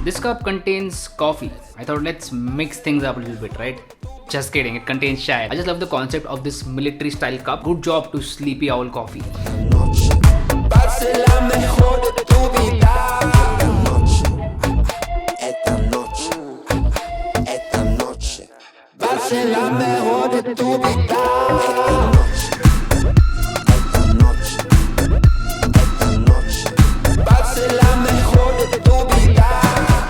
This cup contains coffee. I thought let's mix things up a little bit, right? Just kidding, it contains chai. I just love the concept of this military style cup. Good job to Sleepy Owl Coffee.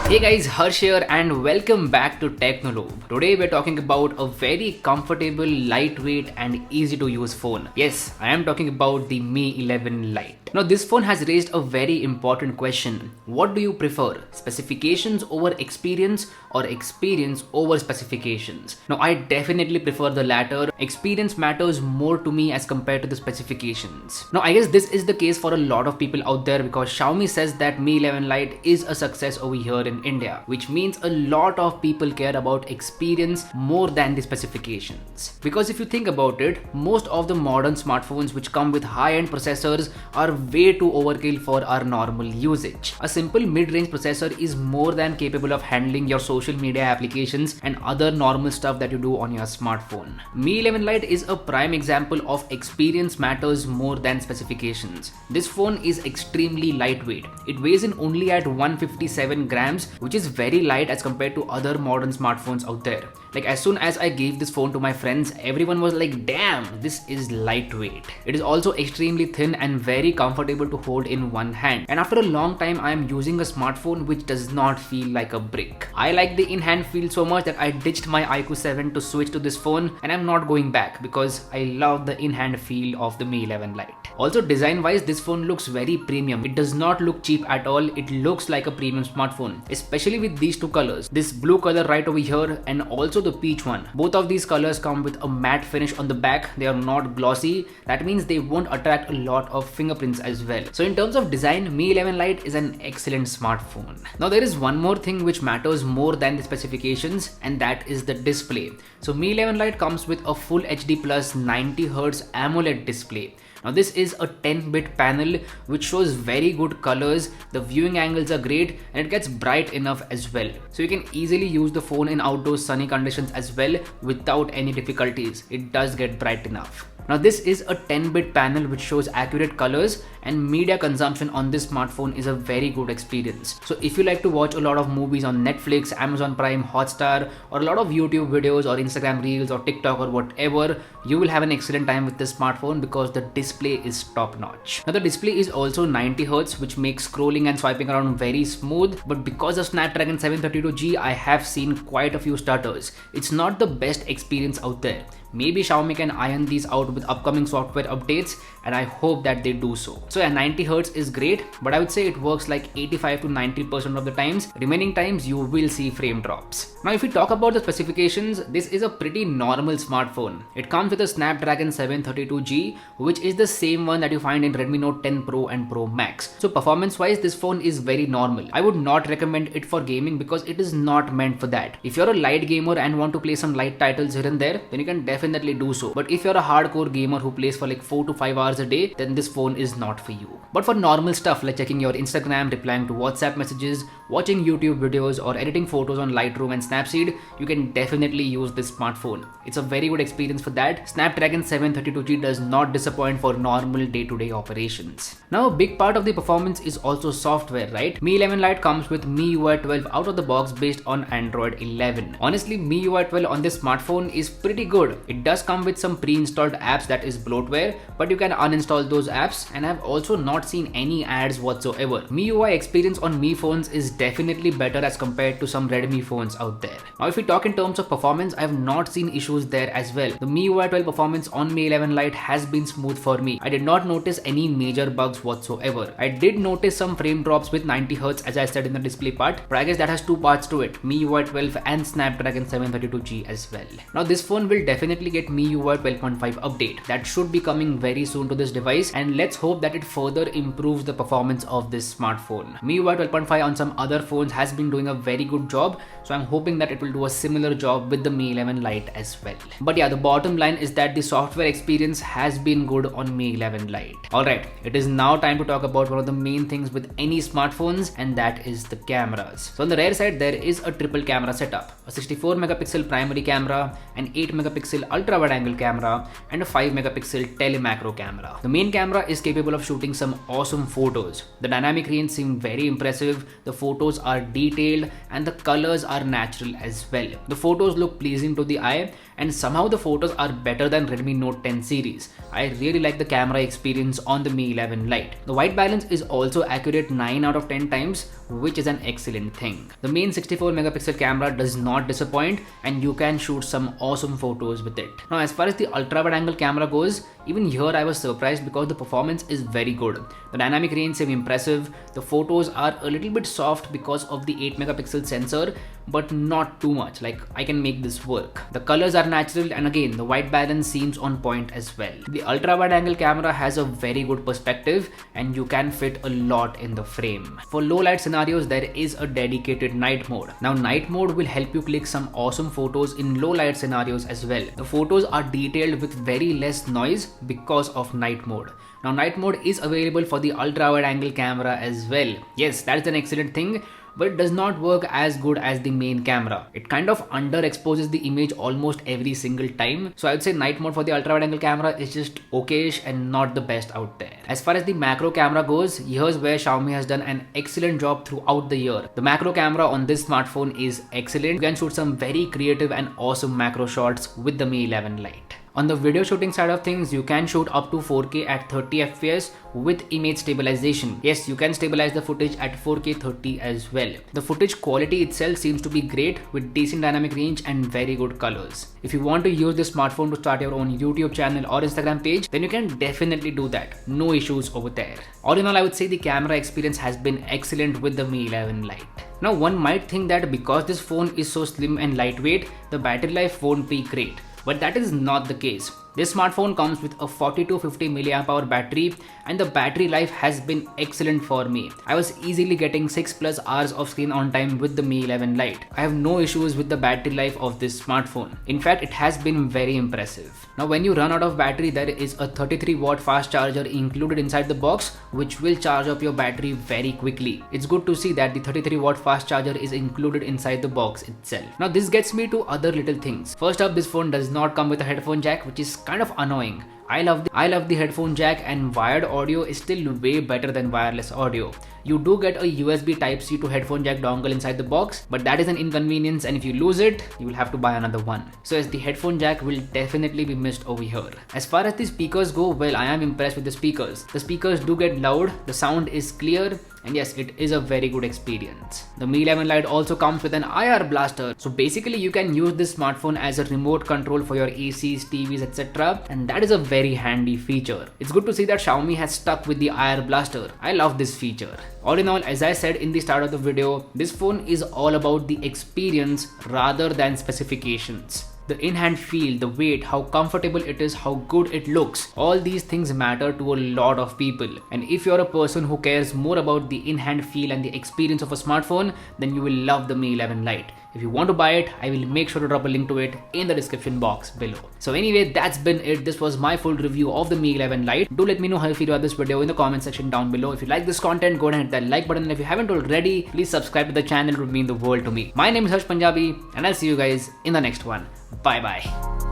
Hey guys, Harsh here and welcome back to Technolobe. Today we're talking about a very comfortable, lightweight and easy to use phone. Yes, I am talking about the Mi 11 Lite. Now this phone has raised a very important question. What do you prefer? Specifications over experience or experience over specifications? Now I definitely prefer the latter. Experience matters more to me as compared to the specifications. Now I guess this is the case for a lot of people out there because Xiaomi says that Mi 11 Lite is a success over here in India, which means a lot of people care about experience more than the specifications. Because if you think about it, most of the modern smartphones which come with high-end processors are way too overkill for our normal usage. A simple mid-range processor is more than capable of handling your social media applications and other normal stuff that you do on your smartphone. Mi 11 Lite is a prime example of experience matters more than specifications. This phone is extremely lightweight. It weighs in only at 157 grams, which is very light as compared to other modern smartphones out there. Like as soon as I gave this phone to my friends, everyone was like, damn, this is lightweight. It is also extremely thin and very comfortable to hold in one hand. And after a long time, I am using a smartphone which does not feel like a brick. I like the in-hand feel so much that I ditched my iQOO 7 to switch to this phone, and I'm not going back because I love the in-hand feel of the Mi 11 Lite. Also design-wise, this phone looks very premium. It does not look cheap at all. It looks like a premium smartphone, especially with these two colors. This blue color right over here and also the peach one. Both of these colors come with a matte finish on the back. They are not glossy. That means they won't attract a lot of fingerprints as well. So in terms of design, Mi 11 Lite is an excellent smartphone. Now there is one more thing which matters more than the specifications, and that is the display. So Mi 11 Lite comes with a full HD plus 90Hz AMOLED display. Now this is a 10-bit panel which shows very good colors, the viewing angles are great, and it gets bright enough as well. So you can easily use the phone in outdoor sunny conditions as well without any difficulties. It does get bright enough. Now this is a 10-bit panel which shows accurate colors, and media consumption on this smartphone is a very good experience. So if you like to watch a lot of movies on Netflix, Amazon Prime, Hotstar, or a lot of YouTube videos or Instagram Reels or TikTok or whatever, you will have an excellent time with this smartphone because the display is top notch. Now the display is also 90Hz, which makes scrolling and swiping around very smooth, but because of Snapdragon 732G, I have seen quite a few stutters. It's not the best experience out there. Maybe Xiaomi can iron these out with upcoming software updates, and I hope that they do so. So yeah, 90Hz is great, but I would say it works like 85 to 90% of the times. Remaining times you will see frame drops. Now if we talk about the specifications, this is a pretty normal smartphone. It comes with a Snapdragon 732G, which is the same one that you find in Redmi Note 10 Pro and Pro Max. So performance wise, this phone is very normal. I would not recommend it for gaming because it is not meant for that. If you're a light gamer and want to play some light titles here and there, then you can definitely do so. But if you're a hardcore gamer who plays for like 4 to 5 hours a day, then this phone is not for you. But for normal stuff like checking your Instagram, replying to WhatsApp messages, watching YouTube videos, or editing photos on Lightroom and Snapseed, you can definitely use this smartphone. It's a very good experience for that. Snapdragon 732G does not disappoint for normal day-to-day operations. Now a big part of the performance is also software, right? Mi 11 Lite comes with MIUI 12 out of the box based on Android 11. Honestly, MIUI 12 on this smartphone is pretty good. It does come with some pre-installed apps that is bloatware, but you can uninstall those apps, and I've also not seen any ads whatsoever. MIUI experience on Mi phones is definitely better as compared to some Redmi phones out there. Now if we talk in terms of performance, I have not seen issues there as well. The MIUI 12 performance on Mi 11 Lite has been smooth for me. I did not notice any major bugs whatsoever. I did notice some frame drops with 90Hz as I said in the display part, but I guess that has two parts to it, MIUI 12 and Snapdragon 732G as well. Now this phone will definitely get MIUI 12.5 update. That should be coming very soon to this device, and let's hope that it further improves the performance of this smartphone. MIUI 12.5 on some other phones has been doing a very good job, so I'm hoping that it will do a similar job with the Mi 11 Lite as well. But yeah, the bottom line is that the software experience has been good on Mi 11 Lite. Alright, it is now time to talk about one of the main things with any smartphones, and that is the cameras. So on the rear side, there is a triple camera setup, a 64 megapixel primary camera, an 8 megapixel ultra wide angle camera, and a 5 megapixel telemacro camera. The main camera is capable of shooting some awesome photos. The dynamic range seems very impressive, the photos are detailed, and the colors are natural as well. The photos look pleasing to the eye, and somehow the photos are better than Redmi Note 10 series. I really like the camera experience on the Mi 11 Lite. The white balance is also accurate 9 out of 10 times, which is an excellent thing. The main 64 megapixel camera does not disappoint, and you can shoot some awesome photos with it. Now, as far as the ultra wide angle camera goes, even here I was surprised because the performance is very good. The dynamic range seems impressive. The photos are a little bit soft because of the 8 megapixel sensor, but not too much. Like, I can make this work. The colors are natural, and again, the white balance seems on point as well. The ultra wide angle camera has a very good perspective, and you can fit a lot in the frame. For low light scenarios, there is a dedicated night mode. Now, night mode will help you click some awesome photos in low light scenarios as well. The photos are detailed with very less noise because of night mode. Now, night mode is available for the ultra wide angle camera as well. Yes, that's an excellent thing, but it does not work as good as the main camera. It kind of underexposes the image almost every single time. So I would say night mode for the ultra wide angle camera is just okayish and not the best out there. As far as the macro camera goes, here's where Xiaomi has done an excellent job throughout the year. The macro camera on this smartphone is excellent. You can shoot some very creative and awesome macro shots with the Mi 11 Lite. On the video shooting side of things, you can shoot up to 4K at 30 FPS with image stabilization. Yes, you can stabilize the footage at 4K 30 as well. The footage quality itself seems to be great with decent dynamic range and very good colors. If you want to use this smartphone to start your own YouTube channel or Instagram page, then you can definitely do that. No issues over there. All in all, I would say the camera experience has been excellent with the Mi 11 Lite. Now, one might think that because this phone is so slim and lightweight, the battery life won't be great. But that is not the case. This smartphone comes with a 40-50 mAh battery, and the battery life has been excellent for me. I was easily getting 6+ hours of screen on time with the Mi 11 Lite. I have no issues with the battery life of this smartphone. In fact, it has been very impressive. Now, when you run out of battery, there is a 33-watt fast charger included inside the box, which will charge up your battery very quickly. It's good to see that the 33-watt fast charger is included inside the box itself. Now, this gets me to other little things. First up, this phone does not come with a headphone jack, which is kind of annoying. I love the headphone jack, and wired audio is still way better than wireless audio. You do get a USB Type-C to headphone jack dongle inside the box, but that is an inconvenience, and if you lose it, you will have to buy another one. So yes, the headphone jack will definitely be missed over here. As far as the speakers go, well, I am impressed with the speakers. The speakers do get loud, the sound is clear, and yes, it is a very good experience. The Mi 11 Lite also comes with an IR blaster, so basically you can use this smartphone as a remote control for your ACs, TVs, etc. and that is a very handy feature. It's good to see that Xiaomi has stuck with the IR blaster. I love this feature. All in all, as I said in the start of the video, this phone is all about the experience rather than specifications. The in-hand feel, the weight, how comfortable it is, how good it looks. All these things matter to a lot of people. And if you're a person who cares more about the in-hand feel and the experience of a smartphone, then you will love the Mi 11 Lite. If you want to buy it, I will make sure to drop a link to it in the description box below. So anyway, that's been it. This was my full review of the Mi 11 Lite. Do let me know how you feel about this video in the comment section down below. If you like this content, go ahead and hit that like button. And if you haven't already, please subscribe to the channel. It would mean the world to me. My name is Harsh Punjabi, and I'll see you guys in the next one. Bye bye.